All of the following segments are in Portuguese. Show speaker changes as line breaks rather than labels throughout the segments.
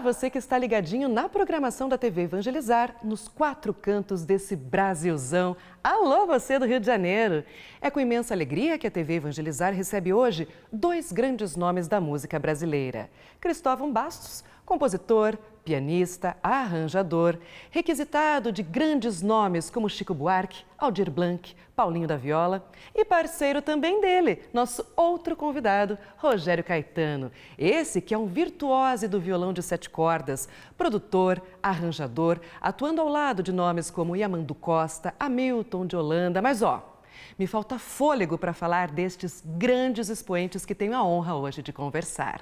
você que está ligadinho na programação da TV Evangelizar, nos quatro cantos desse Brasilzão. Alô, você do Rio de Janeiro! É com imensa alegria que a TV Evangelizar recebe hoje dois grandes nomes da música brasileira. Cristóvão Bastos, compositor, pianista, arranjador, requisitado de grandes nomes como Chico Buarque, Aldir Blanc, Paulinho da Viola e parceiro também dele, nosso outro convidado, Rogério Caetano. Esse que é um virtuose do violão de 7 cordas, produtor, arranjador, atuando ao lado de nomes como Yamandu Costa, Hamilton de Holanda, mas me falta fôlego para falar destes grandes expoentes que tenho a honra hoje de conversar.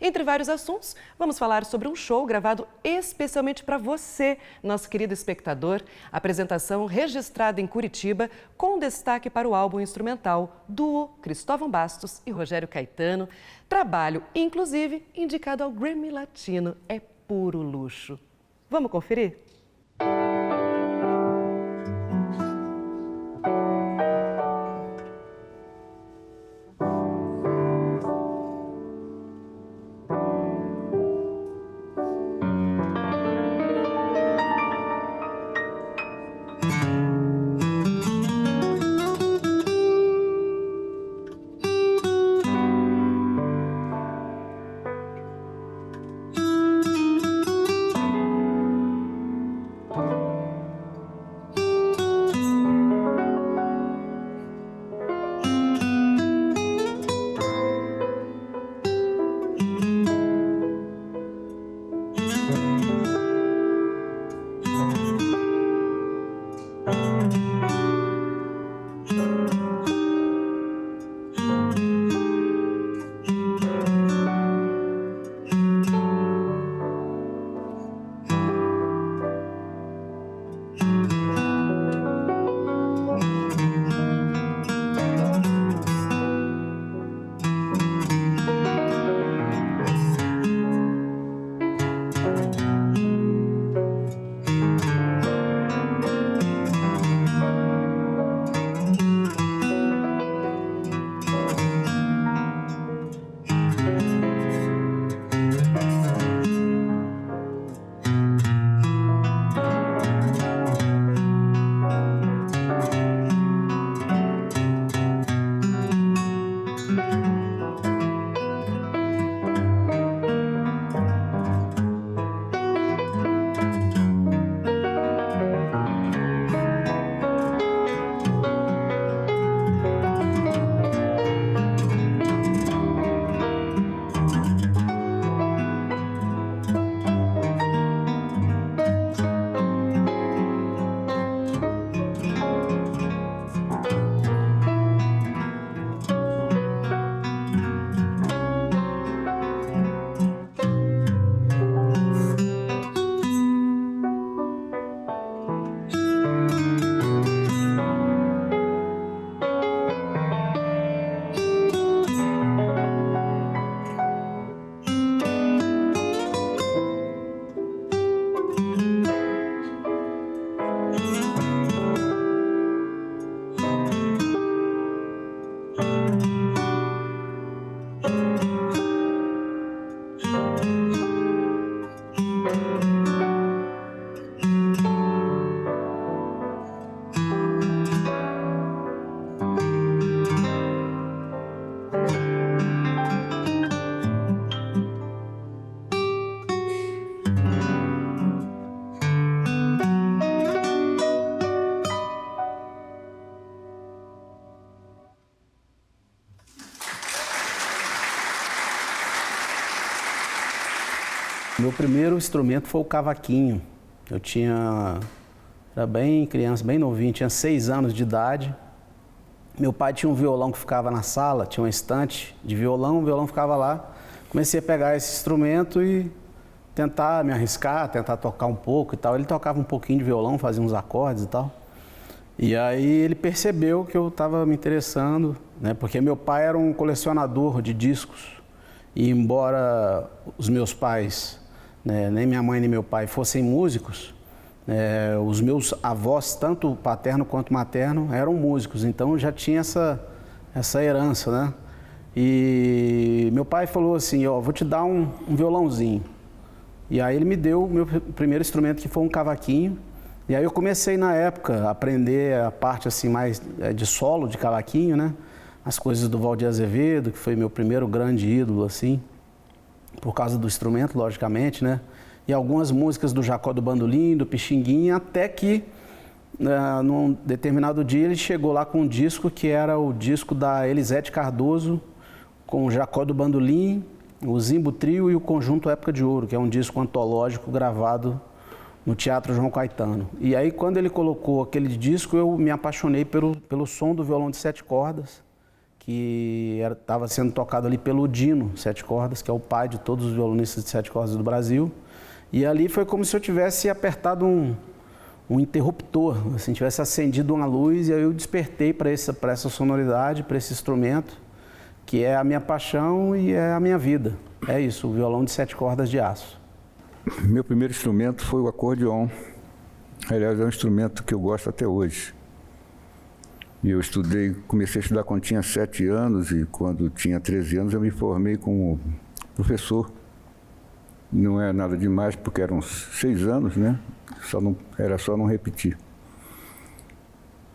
Entre vários assuntos, vamos falar sobre um show gravado especialmente para você, nosso querido espectador. Apresentação registrada em Curitiba, com destaque para o álbum instrumental Duo Cristóvão Bastos e Rogério Caetano. Trabalho, inclusive, indicado ao Grammy Latino. É puro luxo. Vamos conferir?
Meu primeiro instrumento foi o cavaquinho. Era bem criança, bem novinho, tinha 6 anos de idade. Meu pai tinha um violão que ficava na sala, tinha uma estante de violão, o violão ficava lá. Comecei a pegar esse instrumento e tentar me arriscar, tentar tocar um pouco e tal. Ele tocava um pouquinho de violão, fazia uns acordes e tal. E aí ele percebeu que eu estava me interessando, né? Porque meu pai era um colecionador de discos. E embora os meus pais, né, nem minha mãe nem meu pai fossem músicos, os meus avós, tanto paterno quanto materno, eram músicos. Então já tinha essa herança, né? E meu pai falou assim, ó, vou te dar um violãozinho. E aí ele me deu o meu primeiro instrumento, que foi um cavaquinho. E aí eu comecei na época a aprender a parte assim mais de solo de cavaquinho, né? As coisas do Valdir Azevedo, que foi meu primeiro grande ídolo assim, por causa do instrumento, logicamente, né? E algumas músicas do Jacó do Bandolim, do Pixinguinha, até que num determinado dia ele chegou lá com um disco que era o disco da Elisete Cardoso, com o Jacó do Bandolim, o Zimbo Trio e o Conjunto Época de Ouro, que é um disco antológico gravado no Teatro João Caetano. E aí, quando ele colocou aquele disco, eu me apaixonei pelo som do violão de 7 cordas, que estava sendo tocado ali pelo Dino 7 cordas, que é o pai de todos os violonistas de 7 cordas do Brasil. E ali foi como se eu tivesse apertado um interruptor, assim, tivesse acendido uma luz, e aí eu despertei para essa sonoridade, para esse instrumento, que é a minha paixão e é a minha vida. É isso, o violão de 7 cordas de aço.
Meu primeiro instrumento foi o acordeon. Aliás, é um instrumento que eu gosto até hoje. E eu comecei a estudar quando tinha 7 anos, e quando tinha 13 anos eu me formei como professor. Não é nada demais, porque eram 6 anos, né? Era só não repetir.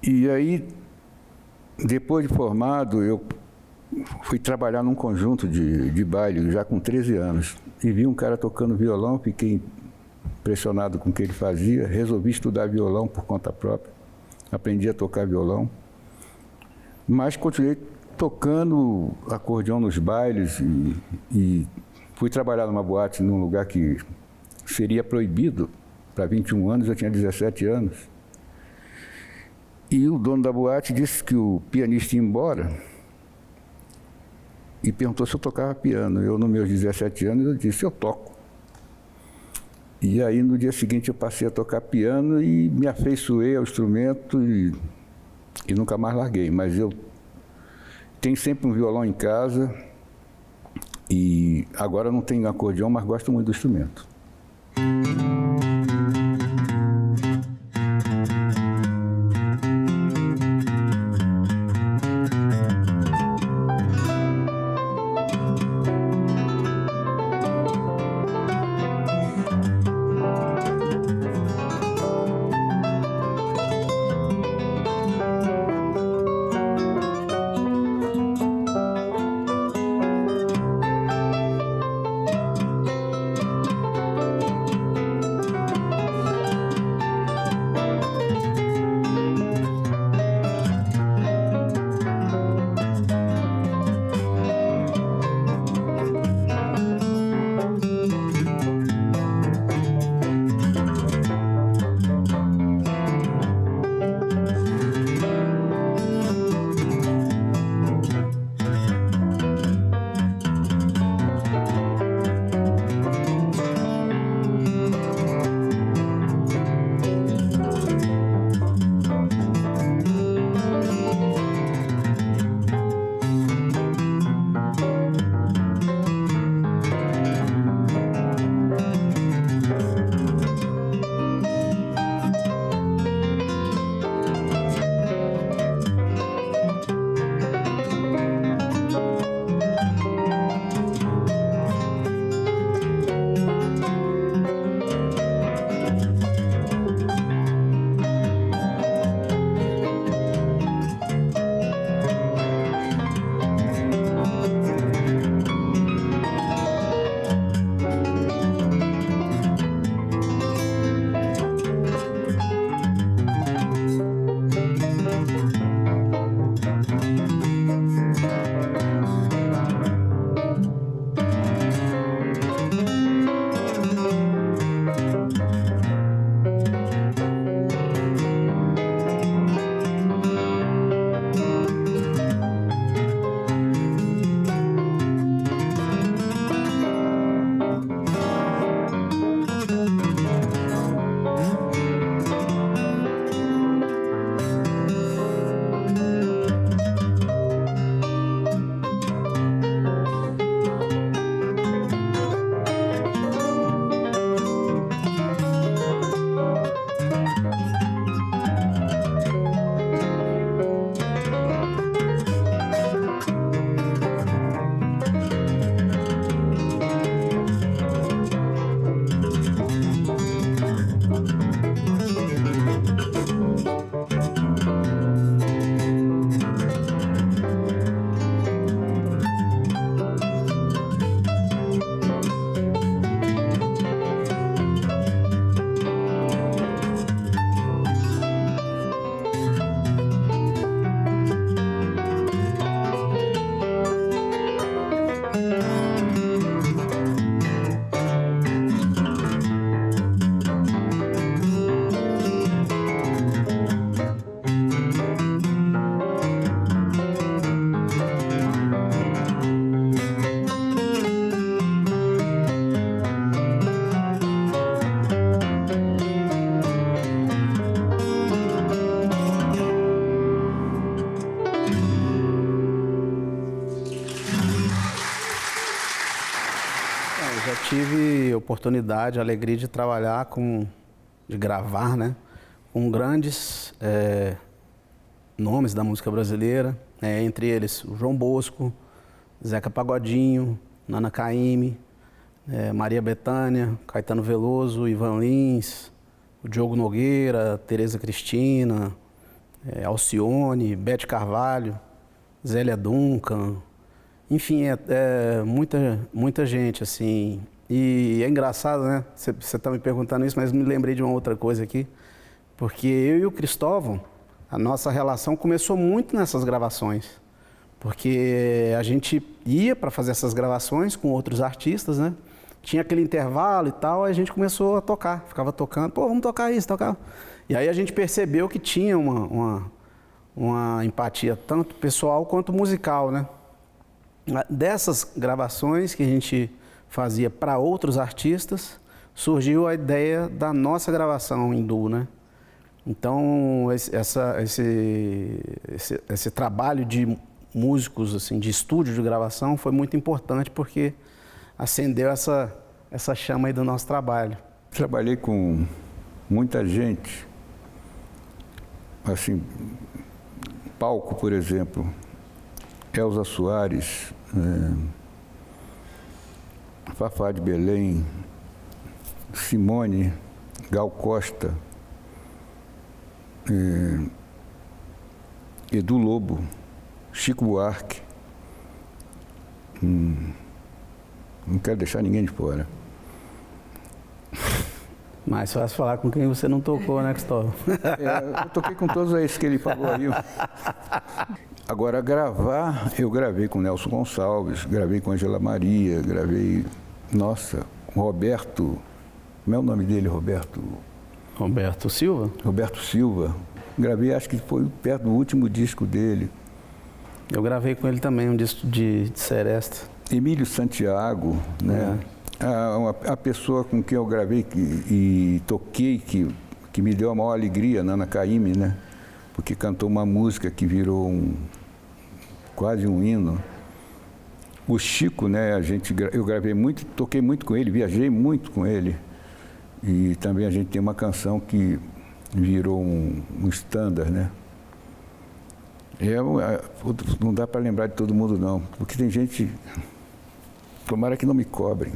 E aí, depois de formado, eu fui trabalhar num conjunto de baile, já com 13 anos. E vi um cara tocando violão, fiquei impressionado com o que ele fazia, resolvi estudar violão por conta própria, aprendi a tocar violão, mas continuei tocando acordeão nos bailes e fui trabalhar numa boate num lugar que seria proibido para 21 anos, eu tinha 17 anos. E o dono da boate disse que o pianista ia embora e perguntou se eu tocava piano. Eu, nos meus 17 anos, eu disse, eu toco. E aí, no dia seguinte, eu passei a tocar piano e me afeiçoei ao instrumento e nunca mais larguei. Mas eu tenho sempre um violão em casa e agora não tenho acordeão, mas gosto muito do instrumento.
Já tive oportunidade, a alegria de trabalhar de gravar, né, com grandes nomes da música brasileira, entre eles o João Bosco, Zeca Pagodinho, Nana Caymmi, Maria Bethânia, Caetano Veloso, Ivan Lins, o Diogo Nogueira, Tereza Cristina, Alcione, Bete Carvalho, Zélia Duncan, enfim, muita gente, assim. E é engraçado, né? Você está me perguntando isso, mas me lembrei de uma outra coisa aqui, porque eu e o Cristóvão, a nossa relação começou muito nessas gravações, porque a gente ia para fazer essas gravações com outros artistas, né? Tinha aquele intervalo e tal, aí a gente começou a tocar, ficava tocando, pô, vamos tocar isso, tocar. E aí a gente percebeu que tinha uma empatia tanto pessoal quanto musical, né? Dessas gravações que a gente fazia para outros artistas, surgiu a ideia da nossa gravação em duo, né? Então, esse trabalho de músicos, assim, de estúdio de gravação foi muito importante porque acendeu essa chama aí do nosso trabalho.
Trabalhei com muita gente, assim, palco, por exemplo, Elza Soares, Fafá de Belém, Simone, Gal Costa, Edu Lobo, Chico Buarque. Não quero deixar ninguém de fora.
Mais fácil falar com quem você não tocou, né, Cristóvão?
Eu toquei com todos esses que ele falou aí. Agora, gravar, eu gravei com Nelson Gonçalves, gravei com Angela Maria, gravei, com Roberto, como é o nome dele, Roberto?
Roberto Silva?
Roberto Silva. Gravei, acho que foi perto do último disco dele.
Eu gravei com ele também, um disco de Seresta.
Emílio Santiago, né? A pessoa com quem eu gravei e toquei, que me deu a maior alegria, Nana Caymmi, né? Porque cantou uma música que virou quase um hino. O Chico, né? Eu gravei muito, toquei muito com ele, viajei muito com ele. E também a gente tem uma canção que virou um standard, né? Não dá para lembrar de todo mundo, não, porque tem gente... Tomara que não me cobrem.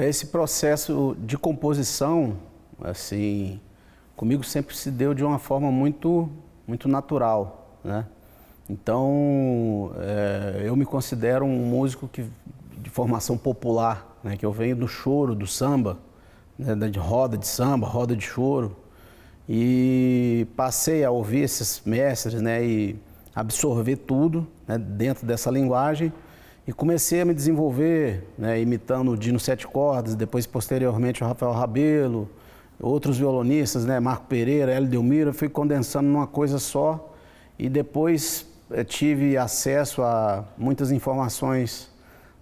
Esse processo de composição, assim, comigo sempre se deu de uma forma muito natural, né? Então, eu me considero um músico de formação popular, né? Que eu venho do choro, do samba, né? De roda de samba, roda de choro. E passei a ouvir esses mestres, né? E absorver tudo, né? Dentro dessa linguagem. E comecei a me desenvolver, né? Imitando o Dino Sete Cordas, depois posteriormente o Rafael Rabelo, outros violonistas, né? Marco Pereira, Hélio Delmiro. Fui condensando numa coisa só e depois tive acesso a muitas informações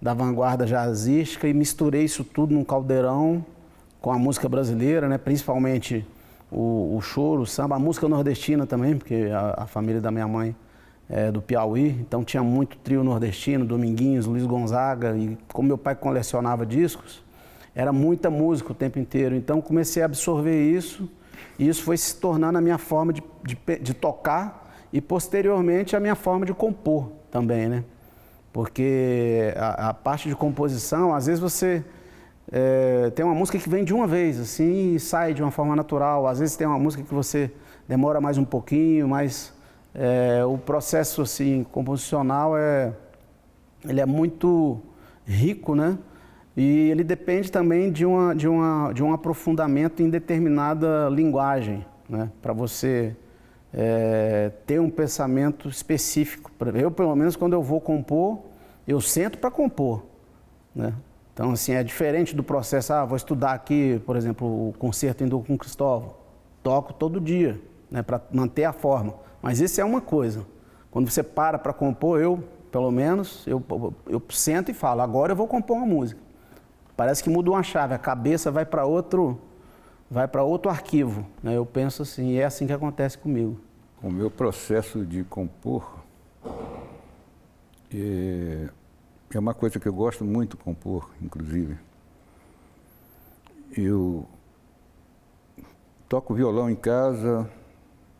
da vanguarda jazzística e misturei isso tudo num caldeirão com a música brasileira, né? Principalmente o choro, o samba, a música nordestina também, porque a família da minha mãe é do Piauí, então tinha muito trio nordestino, Dominguinhos, Luiz Gonzaga, e como meu pai colecionava discos, era muita música o tempo inteiro, então comecei a absorver isso, e isso foi se tornando a minha forma de tocar e posteriormente a minha forma de compor também, né? Porque a parte de composição, às vezes você tem uma música que vem de uma vez, assim, e sai de uma forma natural. Às vezes tem uma música que você demora mais um pouquinho, mas o processo, assim, composicional, ele é muito rico, né? E ele depende também de um aprofundamento em determinada linguagem, né? Para você ter um pensamento específico. Eu, pelo menos, quando eu vou compor, eu sento para compor, né? Então, assim, é diferente do processo, vou estudar aqui, por exemplo, o concerto em Dó com Cristóvão. Toco todo dia, né, para manter a forma. Mas isso é uma coisa. Quando você para compor, pelo menos, eu sento e falo, agora eu vou compor uma música. Parece que muda uma chave, a cabeça vai para outro arquivo, né? Eu penso assim, e é assim que acontece comigo.
O meu processo de compor é uma coisa que eu gosto muito de compor, inclusive. Eu toco violão em casa,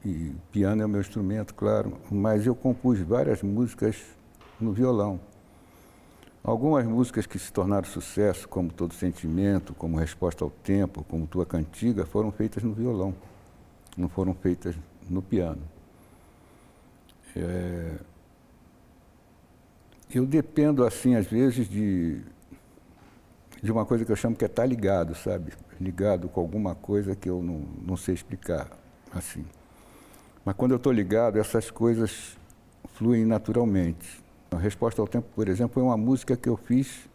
e piano é o meu instrumento, claro, mas eu compus várias músicas no violão. Algumas músicas que se tornaram sucesso, como Todo Sentimento, como Resposta ao Tempo, como Tua Cantiga, foram feitas no violão, não foram feitas no piano. Eu dependo, assim, às vezes, de uma coisa que eu chamo que é estar ligado, sabe? Ligado com alguma coisa que eu não sei explicar, assim. Mas quando eu estou ligado, essas coisas fluem naturalmente. A Resposta ao Tempo, por exemplo, foi uma música que eu fiz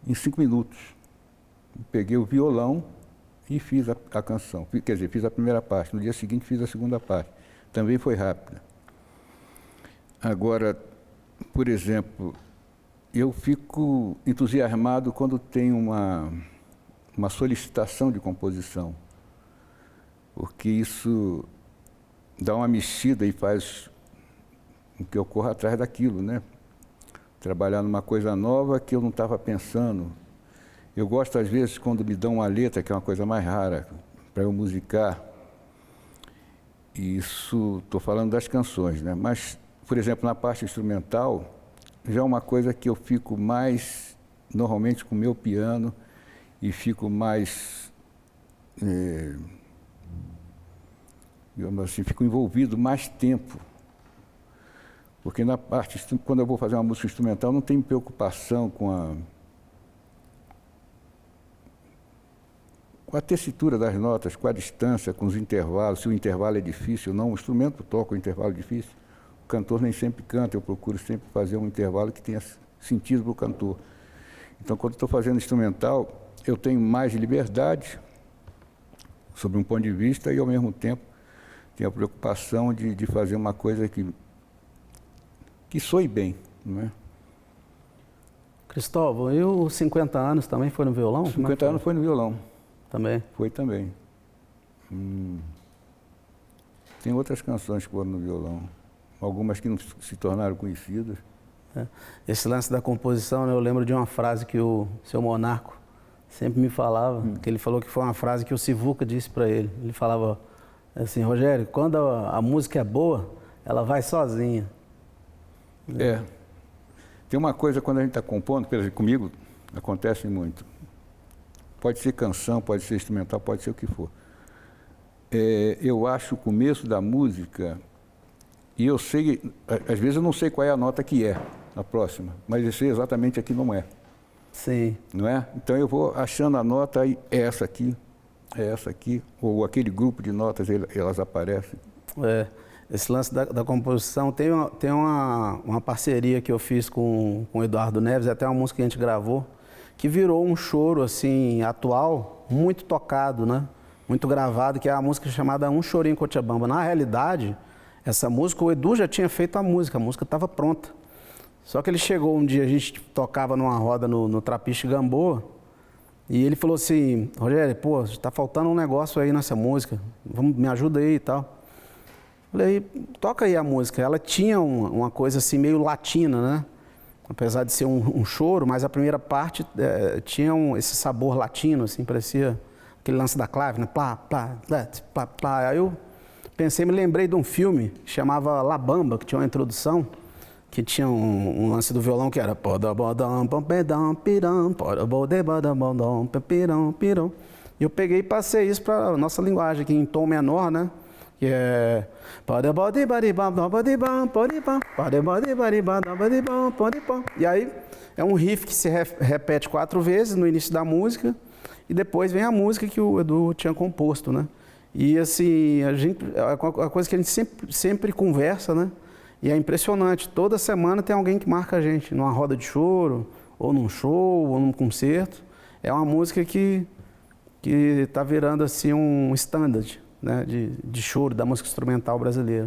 em 5 minutos. Peguei o violão e fiz a canção. Quer dizer, fiz a primeira parte. No dia seguinte, fiz a segunda parte. Também foi rápida. Agora, por exemplo, eu fico entusiasmado quando tem uma solicitação de composição, porque isso dá uma mexida e faz com que eu corra atrás daquilo, né? Trabalhar numa coisa nova que eu não estava pensando. Eu gosto, às vezes, quando me dão uma letra, que é uma coisa mais rara, para eu musicar. Isso, estou falando das canções, né? Mas, por exemplo, na parte instrumental, já é uma coisa que eu fico mais, normalmente, com o meu piano, e fico mais, digamos assim, fico envolvido mais tempo. Porque na parte, quando eu vou fazer uma música instrumental, não tenho preocupação com a tessitura das notas, com a distância, com os intervalos, se o intervalo é difícil ou não. O instrumento toca o intervalo difícil. O cantor nem sempre canta, eu procuro sempre fazer um intervalo que tenha sentido para o cantor. Então, quando estou fazendo instrumental, eu tenho mais liberdade sobre um ponto de vista e, ao mesmo tempo, tenho a preocupação de fazer uma coisa que soe bem, não é?
Cristóvão, e os 50 anos também foi no violão?
50 anos foi no violão.
Também?
Foi também. Tem outras canções que foram no violão, algumas que não se tornaram conhecidas.
Esse lance da composição, né, eu lembro de uma frase que o seu Monarco sempre me falava, que ele falou que foi uma frase que o Sivuca disse para ele. Ele falava assim, Rogério, quando a música é boa, ela vai sozinha.
Tem uma coisa quando a gente está compondo, por exemplo, comigo acontece muito. Pode ser canção, pode ser instrumental, pode ser o que for. Eu acho o começo da música, e eu sei, às vezes eu não sei qual é a nota que é a próxima, mas eu sei exatamente a que não é.
Sim.
Não é? Então eu vou achando a nota, aí é essa aqui, ou aquele grupo de notas, elas aparecem.
Esse lance da composição, tem uma parceria que eu fiz com o Eduardo Neves, até uma música que a gente gravou, que virou um choro assim, atual, muito tocado, né? Muito gravado, que é a música chamada Um Chorinho em Cochabamba. Na realidade, essa música, o Edu já tinha feito a música estava pronta. Só que ele chegou um dia, a gente tocava numa roda no Trapiche Gamboa, e ele falou assim: Rogério, pô, tá faltando um negócio aí nessa música, me ajuda aí e tal. Falei, toca aí a música. Ela tinha uma coisa assim meio latina, né? Apesar de ser um choro, mas a primeira parte tinha esse sabor latino, assim, parecia aquele lance da clave, né? Plá, plá, plá, plá, plá. Aí eu me lembrei de um filme que chamava La Bamba, que tinha uma introdução, que tinha um lance do violão que era e eu peguei e passei isso para a nossa linguagem aqui em tom menor, né? Que é e aí é um riff que se repete 4 vezes no início da música e depois vem a música que o Edu tinha composto, né? E assim, é uma coisa que a gente sempre conversa, né? E é impressionante, toda semana tem alguém que marca a gente numa roda de choro, ou num show, ou num concerto. É uma música que está virando assim um standard, né, de choro da música instrumental brasileira.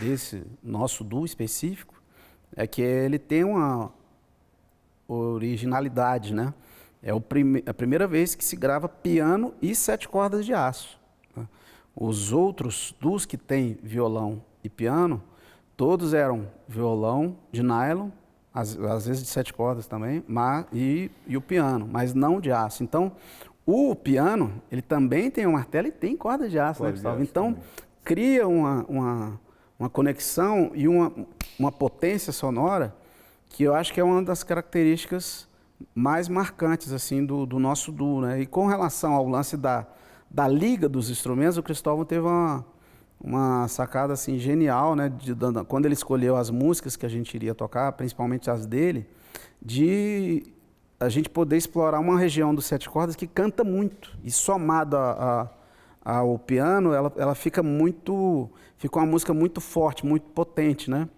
desse nosso duo específico é que ele tem uma originalidade, né? É a primeira vez que se grava piano e 7 cordas de aço, né? Os outros duos que tem violão e piano, todos eram violão de nylon, às vezes de 7 cordas também, e o piano, mas não de aço. Então, o piano, ele também tem um martelo e tem corda de aço, né, Gustavo? Então, cria uma conexão e uma potência sonora que eu acho que é uma das características mais marcantes assim do nosso duo, né? E com relação ao lance da liga dos instrumentos, o Cristóvão teve uma sacada assim genial, né? Quando ele escolheu as músicas que a gente iria tocar, principalmente as dele, de a gente poder explorar uma região dos 7 cordas que canta muito e somado ao piano, ela fica uma música muito forte, muito potente, né?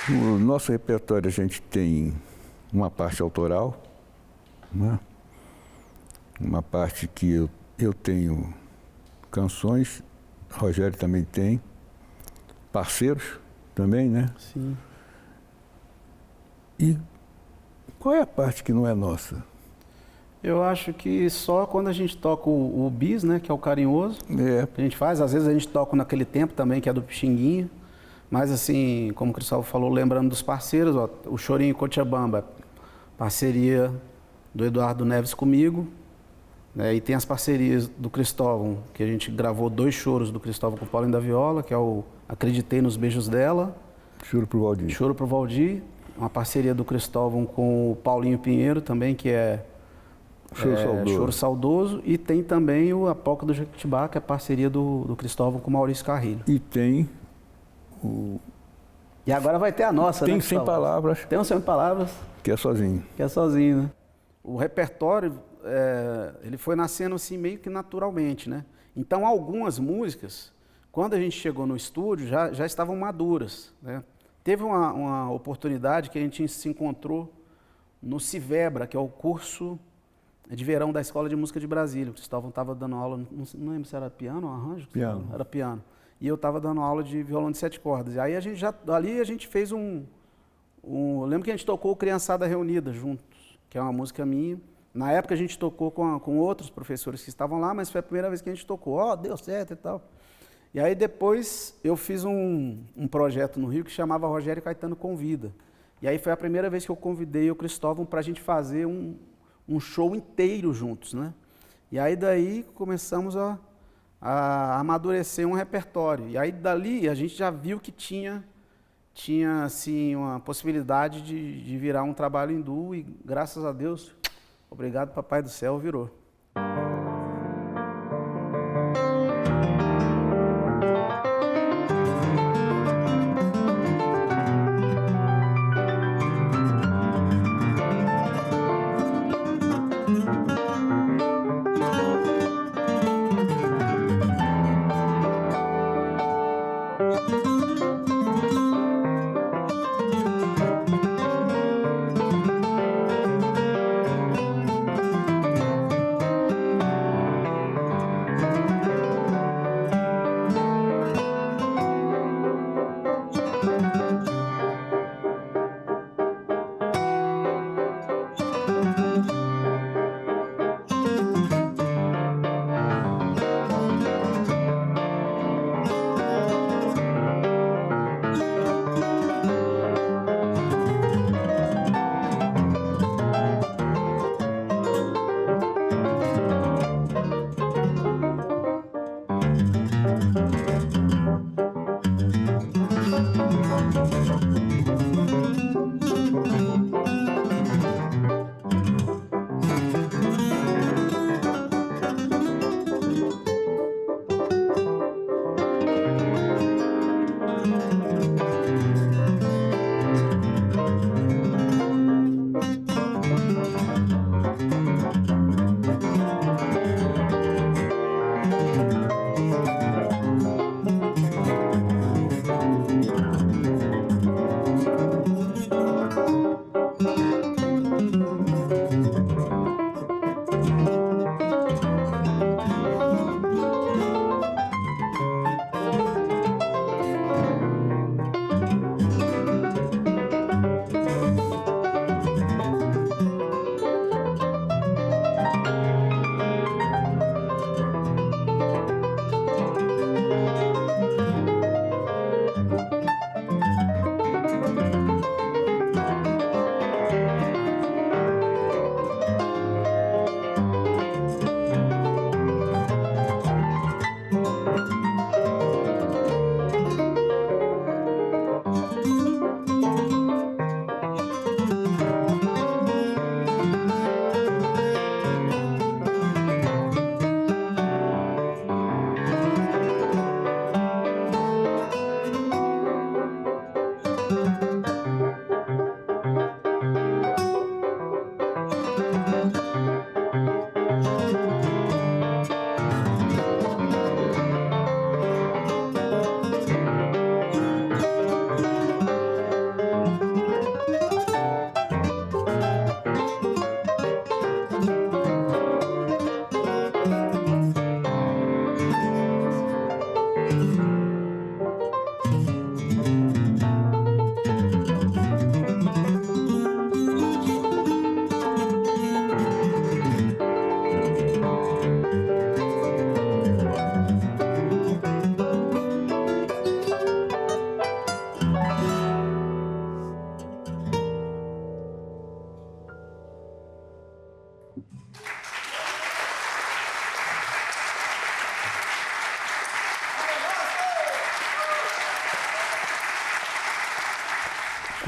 No nosso repertório a gente tem uma parte autoral, né? Uma parte que eu tenho canções, Rogério também tem, parceiros também, né?
Sim.
E qual é a parte que não é nossa?
Eu acho que só quando a gente toca o bis, né, que é o carinhoso, que a gente faz. Às vezes a gente toca naquele tempo também, que é do Pixinguinha. Mas assim, como o Cristóvão falou, lembrando dos parceiros, ó, o Chorinho Cochabamba, parceria do Eduardo Neves comigo. Né, e tem as parcerias do Cristóvão, que a gente gravou 2 choros do Cristóvão com o Paulinho da Viola, que é o Acreditei nos Beijos Dela.
Choro pro Valdir.
Choro pro Valdir. Uma parceria do Cristóvão com o Paulinho Pinheiro também, que é Choro Saudoso. E tem também o Apoca do Jequitibá, que é parceria do Cristóvão com o Maurício Carrilho.
E tem
E agora vai ter a nossa,
tem
né?
Tem 100 Palavras.
Tem um 100 Palavras.
Que é sozinho.
Que é sozinho, né? O repertório, ele foi nascendo assim meio que naturalmente, né? Então algumas músicas, quando a gente chegou no estúdio, já estavam maduras, né? Teve uma oportunidade que a gente se encontrou no Civebra, que é o curso de verão da Escola de Música de Brasília. O Cristóvão estava dando aula, não lembro se era piano ou arranjo?
Piano.
Era piano. E eu estava dando aula de violão de 7 cordas. E aí ali a gente fez eu lembro que a gente tocou Criançada Reunida juntos, que é uma música minha. Na época a gente tocou com outros professores que estavam lá, mas foi a primeira vez que a gente tocou. Deu certo e tal. E aí depois eu fiz um projeto no Rio que chamava Rogério Caetano Convida. E aí foi a primeira vez que eu convidei o Cristóvão para a gente fazer um show inteiro juntos, né? E aí daí começamos a amadurecer um repertório. E aí dali a gente já viu que tinha assim uma possibilidade de virar um trabalho em duo e graças a Deus, obrigado Papai do Céu, virou.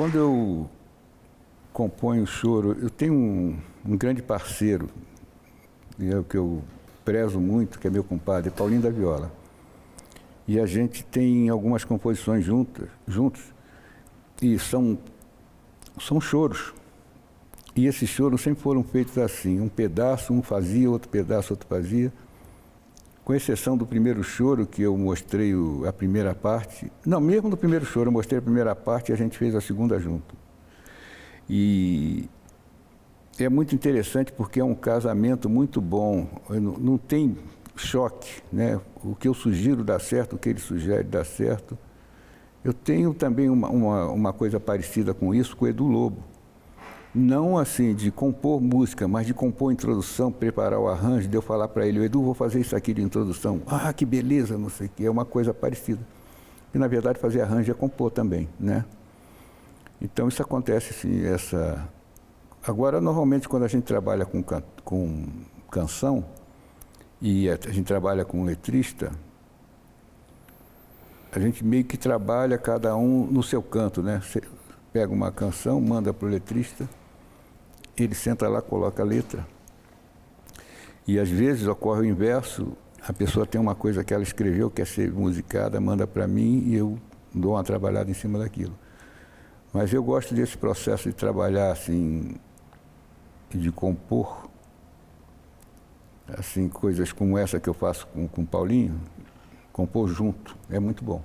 Quando eu componho choro, eu tenho um grande parceiro, que eu prezo muito, que é meu compadre, Paulinho da Viola. E a gente tem algumas composições juntos, e são choros. E esses choros sempre foram feitos assim, um pedaço, um fazia, outro pedaço, outro fazia. Com exceção do primeiro choro, que eu mostrei a primeira parte. Não, mesmo no primeiro choro, eu mostrei a primeira parte e a gente fez a segunda junto. E é muito interessante porque é um casamento muito bom, não tem choque, né? O que eu sugiro dá certo, o que ele sugere dá certo. Eu tenho também uma coisa parecida com isso com o Edu Lobo. Não assim de compor música, mas de compor introdução, preparar o arranjo, de eu falar para ele, Edu, vou fazer isso aqui de introdução. Ah, que beleza, não sei o que, é uma coisa parecida. E, na verdade, fazer arranjo é compor também, né? Então, isso acontece, sim, Agora, normalmente, quando a gente trabalha com canção, e a gente trabalha com um letrista, a gente meio que trabalha cada um no seu canto, né? Você pega uma canção, manda para o letrista, ele senta lá, coloca a letra. E às vezes ocorre o inverso, a pessoa tem uma coisa que ela escreveu, quer ser musicada, manda para mim e eu dou uma trabalhada em cima daquilo. Mas eu gosto desse processo de trabalhar assim, de compor, assim, coisas como essa que eu faço com o Paulinho, compor junto, é muito bom.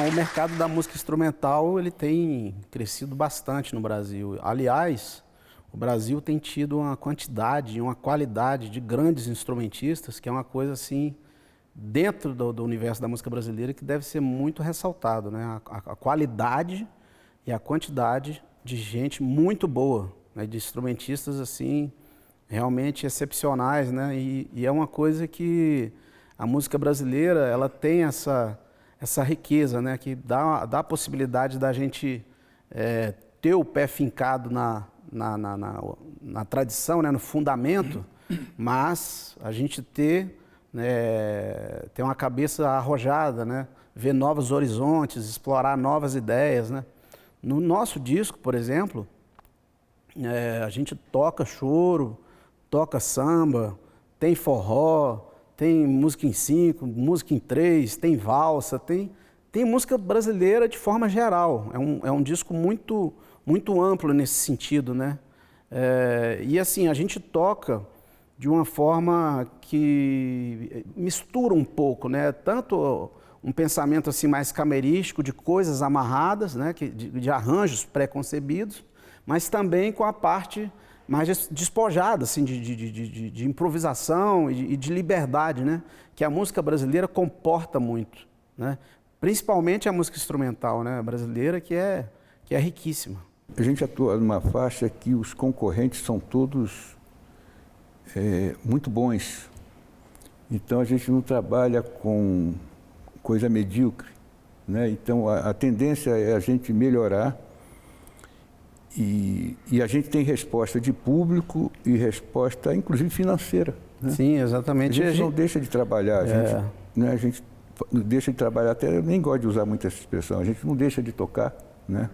O mercado da música instrumental ele tem crescido bastante no Brasil. Aliás, o Brasil tem tido uma quantidade e uma qualidade de grandes instrumentistas, que é uma coisa assim, dentro do universo da música brasileira, que deve ser muito ressaltado, né? A qualidade e a quantidade de gente muito boa, né? De instrumentistas assim, realmente excepcionais, né? E é uma coisa que a música brasileira ela tem essa riqueza, né? Que dá a possibilidade da gente ter o pé fincado na tradição, né? No fundamento, mas a gente ter uma cabeça arrojada, né? Ver novos horizontes, explorar novas ideias, né? No nosso disco, por exemplo, a gente toca choro, toca samba, tem forró, tem música em 5, música em 3, tem valsa, tem música brasileira de forma geral. É um disco muito, muito amplo nesse sentido, né? E assim, a gente toca de uma forma que mistura um pouco, né? Tanto um pensamento assim mais camerístico, de coisas amarradas, né? De arranjos pré-concebidos, mas também com a parte mais despojada assim, de improvisação e de liberdade, né? Que a música brasileira comporta muito, né? Principalmente a música instrumental, né? Brasileira, que é riquíssima.
A gente atua numa faixa que os concorrentes são todos muito bons. Então a gente não trabalha com coisa medíocre, né? Então a tendência é a gente melhorar e a gente tem resposta de público e resposta inclusive financeira, né?
Sim, exatamente.
A gente não deixa de trabalhar, a gente não deixa de trabalhar, até eu nem gosto de usar muito essa expressão, a gente não deixa de tocar, né?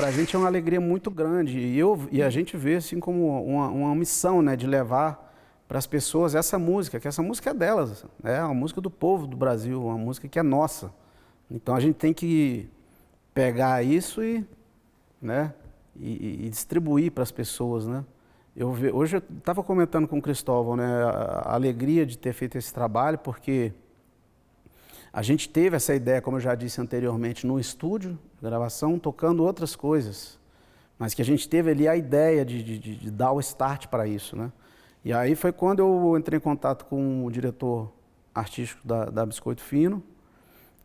para a gente é uma alegria muito grande e a gente vê assim como uma missão, né, de levar para as pessoas essa música, que essa música é delas, é uma música do povo do Brasil, uma música que é nossa. Então a gente tem que pegar isso né, e distribuir para as pessoas, né? Hoje eu estava comentando com o Cristóvão, né, a alegria de ter feito esse trabalho, porque a gente teve essa ideia, como eu já disse anteriormente, no estúdio de gravação, tocando outras coisas, mas que a gente teve ali a ideia de dar o start para isso, né? E aí foi quando eu entrei em contato com o diretor artístico da Biscoito Fino,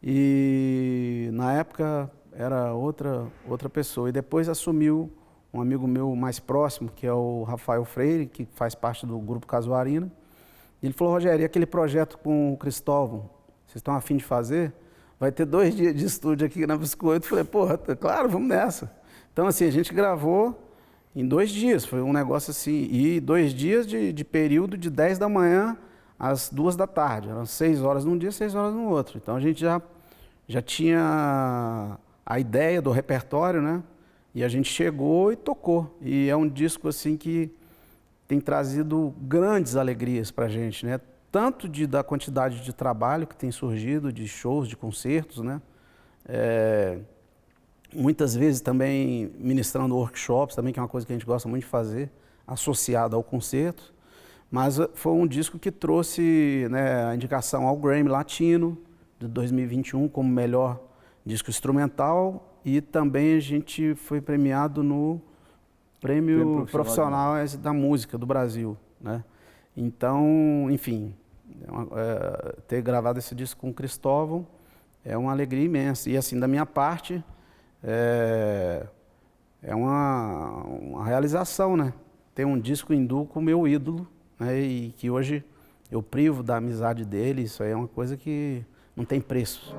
e na época era outra pessoa, e depois assumiu um amigo meu mais próximo, que é o Rafael Freire, que faz parte do Grupo Casuarina. Ele falou: Rogério, e aquele projeto com o Cristóvão, vocês estão a fim de fazer? Vai ter 2 dias de estúdio aqui na Biscoito. Eu falei: porra, claro, vamos nessa. Então, assim, a gente gravou em 2 dias, foi um negócio assim, e 2 dias de período de 10 da manhã às 2 da tarde. Eram 6 horas num dia, 6 horas no outro. Então, a gente já tinha a ideia do repertório, né? E a gente chegou e tocou. E é um disco assim que tem trazido grandes alegrias para a gente, né? Tanto da quantidade de trabalho que tem surgido, de shows, de concertos, né? Muitas vezes também ministrando workshops, também, que é uma coisa que a gente gosta muito de fazer, associado ao concerto. Mas foi um disco que trouxe, né, a indicação ao Grammy Latino de 2021 como melhor disco instrumental. E também a gente foi premiado no Prêmio Profissional da Música do Brasil, né? Então, enfim, ter gravado esse disco com o Cristóvão é uma alegria imensa. E assim, da minha parte, é uma realização, né? Ter um disco hindu com o meu ídolo, né? E que hoje eu privo da amizade dele, isso aí é uma coisa que não tem preço.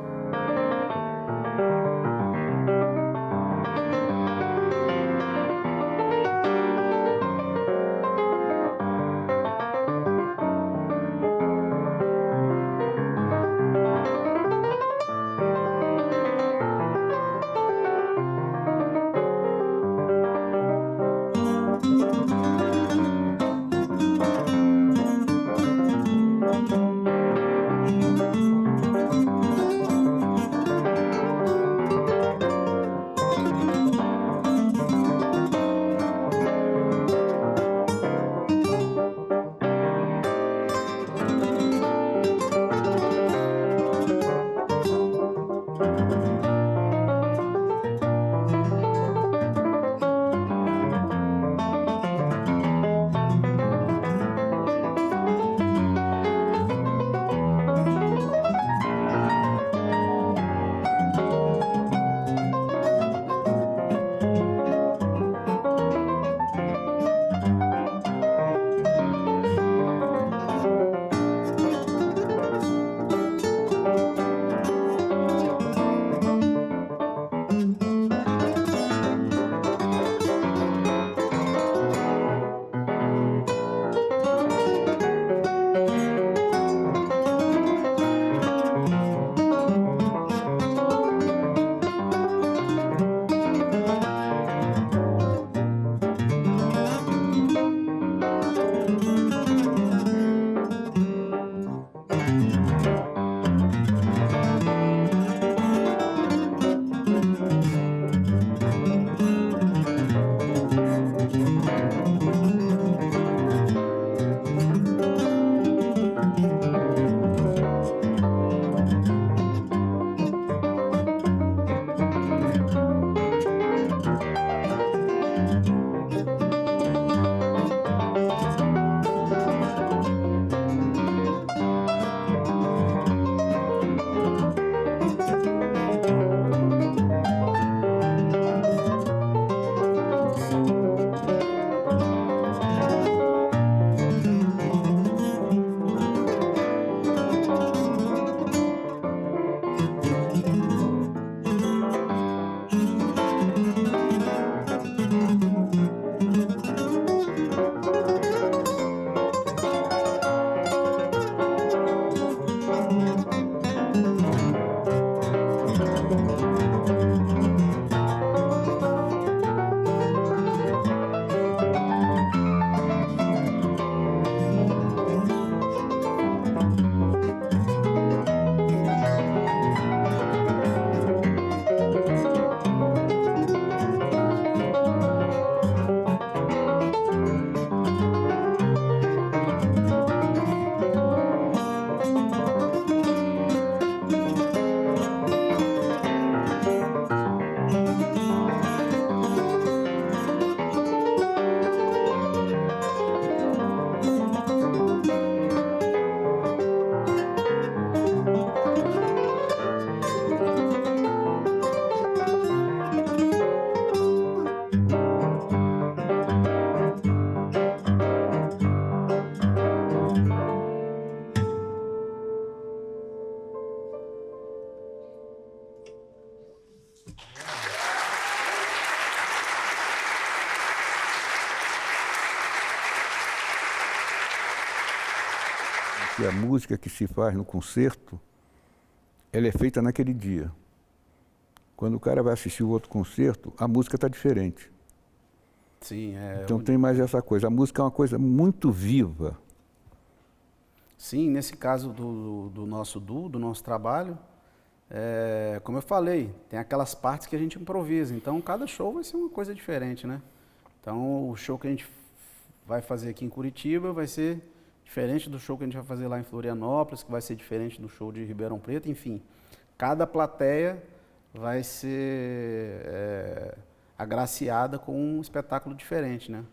que a música que se faz no concerto, ela é feita naquele dia. Quando o cara vai assistir o outro concerto, a música está diferente.
Sim,
então tem mais essa coisa. A música é uma coisa muito viva.
Sim, nesse caso do nosso duo, do nosso trabalho, como eu falei, tem aquelas partes que a gente improvisa. Então, cada show vai ser uma coisa diferente, né? Então, o show que a gente vai fazer aqui em Curitiba vai ser diferente do show que a gente vai fazer lá em Florianópolis, que vai ser diferente do show de Ribeirão Preto, enfim. Cada plateia vai ser agraciada com um espetáculo diferente, né?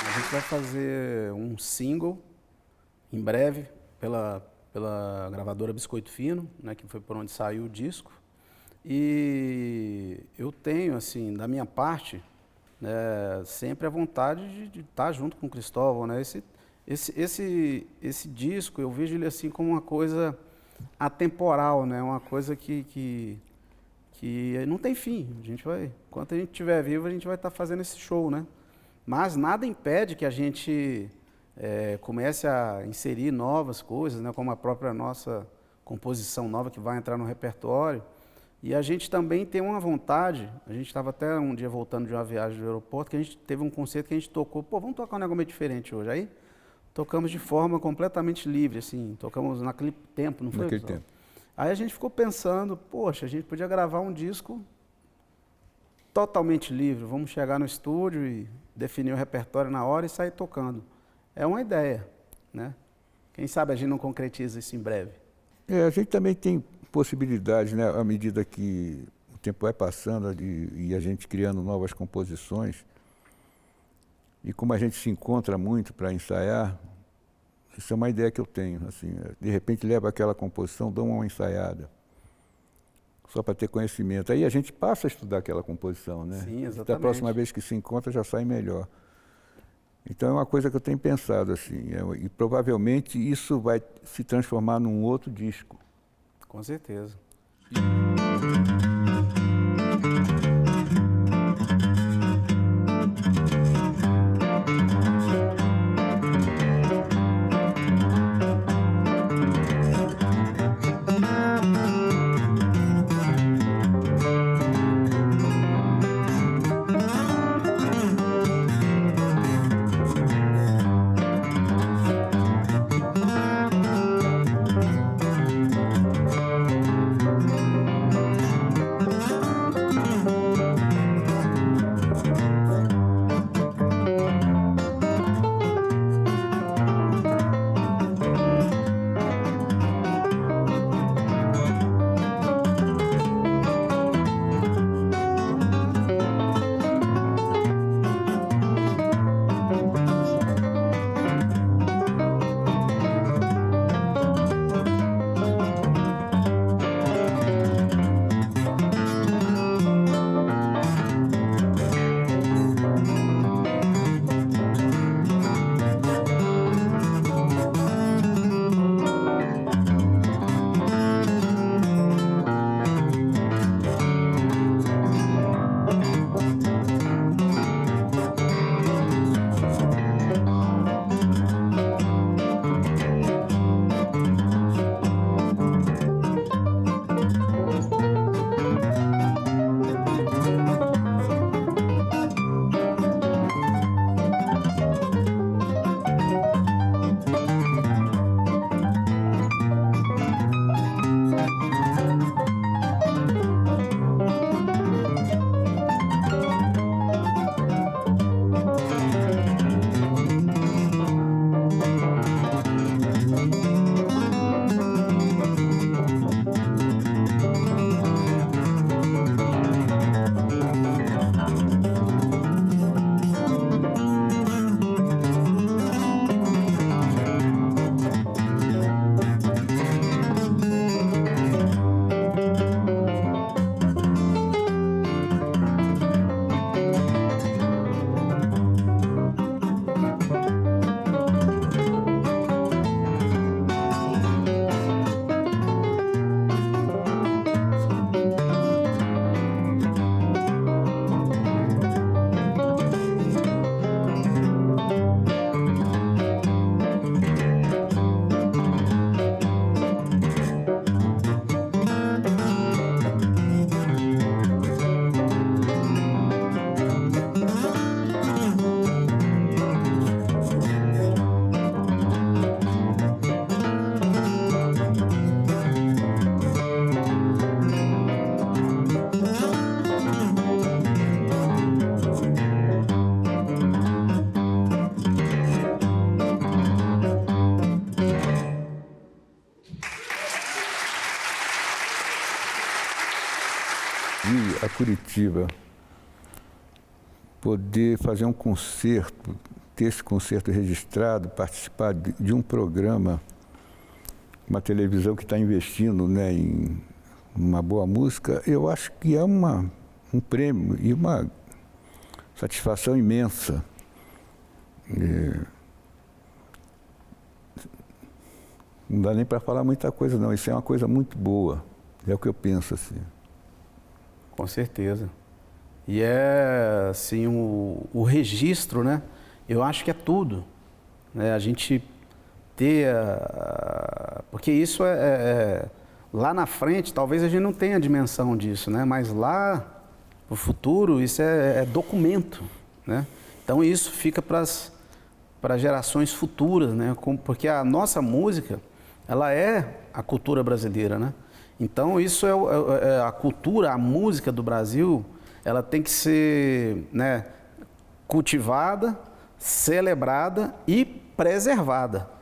A gente vai fazer um single em breve pela gravadora Biscoito Fino, né, que foi por onde saiu o disco. E eu tenho, assim, da minha parte, né, sempre a vontade de estar junto com o Cristóvão, né? Esse disco, eu vejo ele assim como uma coisa atemporal, né? Uma coisa que não tem fim. A gente vai, enquanto a gente estiver vivo, a gente vai estar fazendo esse show, né? Mas nada impede que a gente comece a inserir novas coisas, né? Como a própria nossa composição nova que vai entrar no repertório. E a gente também tem uma vontade, a gente estava até um dia voltando de uma viagem do aeroporto, que a gente teve um concerto que a gente tocou, vamos tocar um negócio meio diferente hoje. Aí tocamos de forma completamente livre, assim, tocamos naquele tempo, não foi?
Naquele tempo.
Aí a gente ficou pensando, poxa, a gente podia gravar um disco totalmente livre, vamos chegar no estúdio e definir o repertório na hora e sair tocando. É uma ideia, né? Quem sabe a gente não concretiza isso em breve.
A gente também tem possibilidades, né, à medida que o tempo vai passando e a gente criando novas composições. E como a gente se encontra muito para ensaiar, isso é uma ideia que eu tenho. Assim, de repente leva aquela composição, dá uma ensaiada, só para ter conhecimento. Aí a gente passa a estudar aquela composição, né?
Sim, exatamente.
Da próxima vez que se encontra já sai melhor. Então é uma coisa que eu tenho pensado assim, e provavelmente isso vai se transformar num outro disco.
Com certeza.
A Curitiba, poder fazer um concerto, ter esse concerto registrado, participar de um programa, uma televisão que está investindo, né, em uma boa música, eu acho que é um prêmio e uma satisfação imensa. Não dá nem para falar muita coisa, não. Isso é uma coisa muito boa. É o que eu penso, assim.
Com certeza. E é, assim, o registro, né? Eu acho que é tudo. Né? A gente ter... Porque isso lá na frente, talvez a gente não tenha dimensão disso, né? Mas lá, no futuro, isso é documento, né? Então isso fica para gerações futuras, né? Porque a nossa música, ela é a cultura brasileira, né? Então, isso é a cultura, a música do Brasil, ela tem que ser, né, cultivada, celebrada e preservada.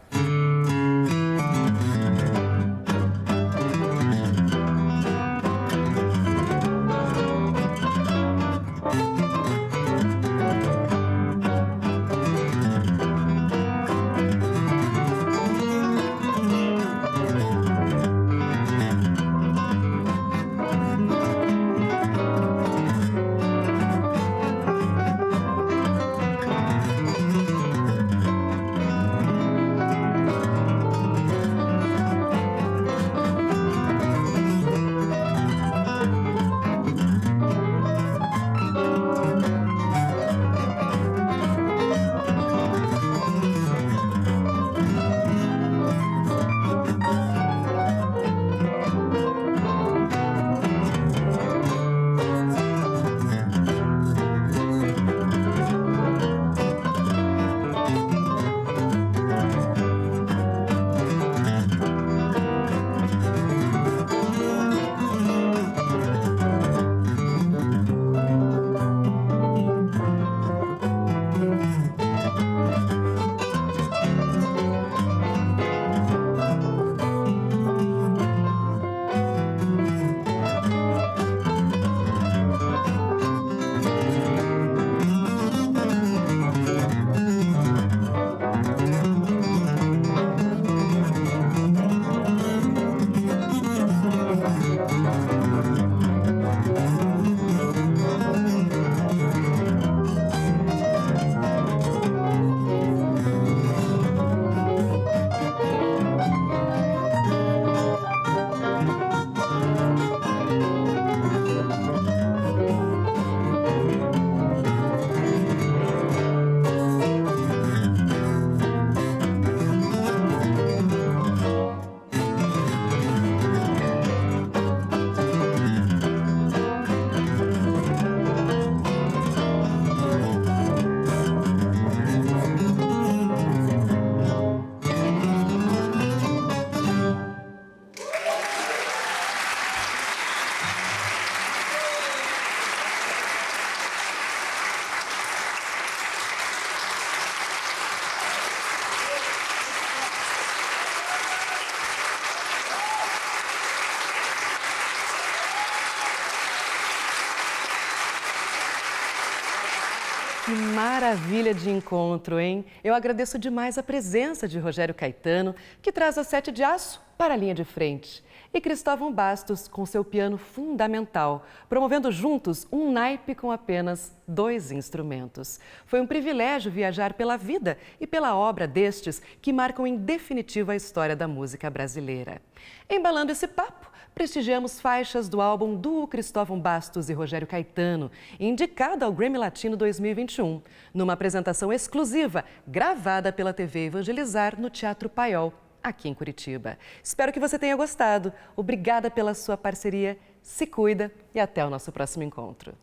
Que maravilha de encontro, hein? Eu agradeço demais a presença de Rogério Caetano, que traz a Sete de Aço para a linha de frente, e Cristóvão Bastos com seu piano fundamental, promovendo juntos um naipe com apenas 2 instrumentos. Foi um privilégio viajar pela vida e pela obra destes que marcam em definitiva a história da música brasileira. Embalando esse papo, prestigiamos faixas do álbum Duo Cristóvão Bastos e Rogério Caetano, indicado ao Grammy Latino 2021, numa apresentação exclusiva gravada pela TV Evangelizar no Teatro Paiol, aqui em Curitiba. Espero que você tenha gostado. Obrigada pela sua parceria, se cuida e até o nosso próximo encontro.